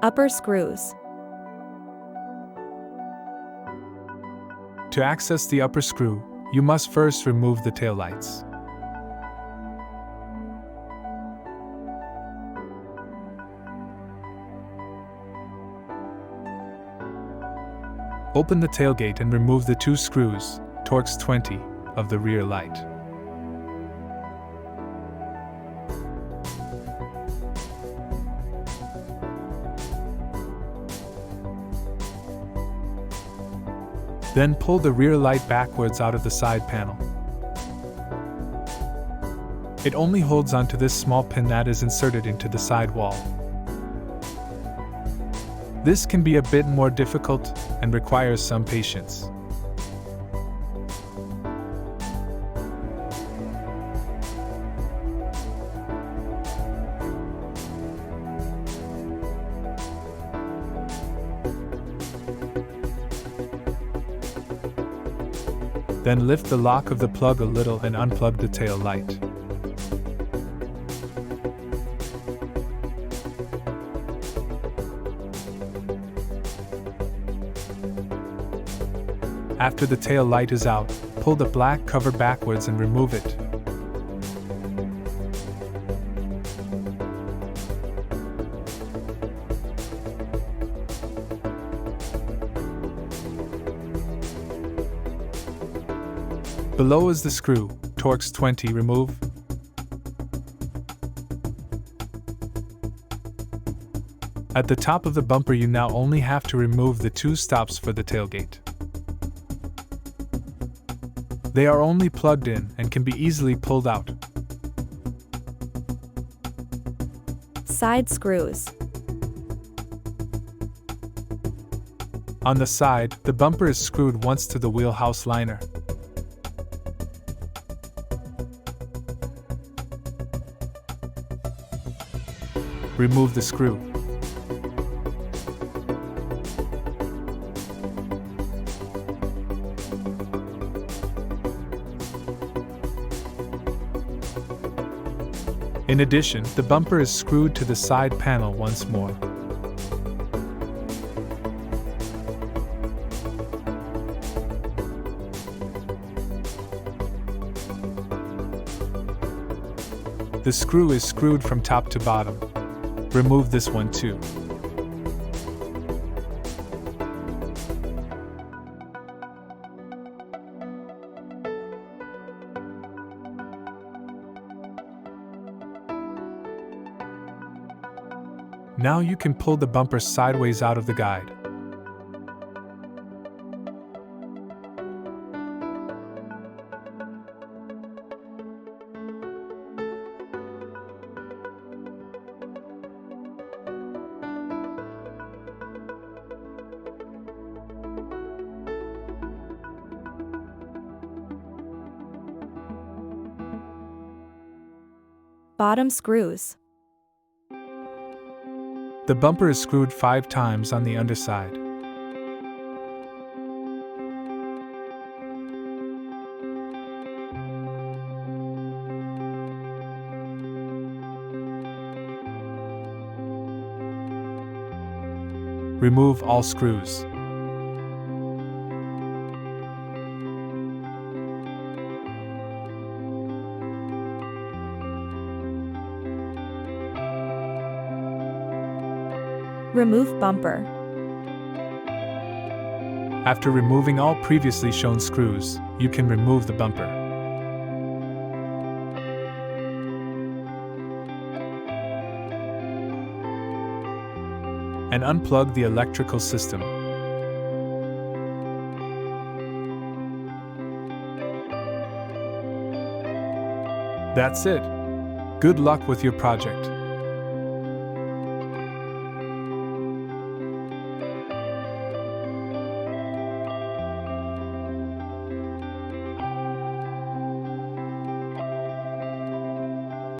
Upper screws. To access the upper screw, you must first remove the taillights. Open the tailgate and remove the 2 screws, Torx 20, of the rear light. Then pull the rear light backwards out of the side panel. It only holds onto this small pin that is inserted into the side wall. This can be a bit more difficult and requires some patience. Then lift the lock of the plug a little and unplug the tail light. After the tail light is out, pull the black cover backwards and remove it. Below is the screw, Torx 20 remove. At the top of the bumper you now only have to remove the 2 stops for the tailgate. They are only plugged in and can be easily pulled out. Side screws. On the side, the bumper is screwed once to the wheelhouse liner. Remove the screw. In addition, the bumper is screwed to the side panel once more. The screw is screwed from top to bottom. Remove this one too. Now you can pull the bumper sideways out of the guide. Bottom screws. The bumper is screwed 5 times on the underside. Remove all screws. Remove bumper. After removing all previously shown screws, you can remove the bumper. And unplug the electrical system. That's it. Good luck with your project.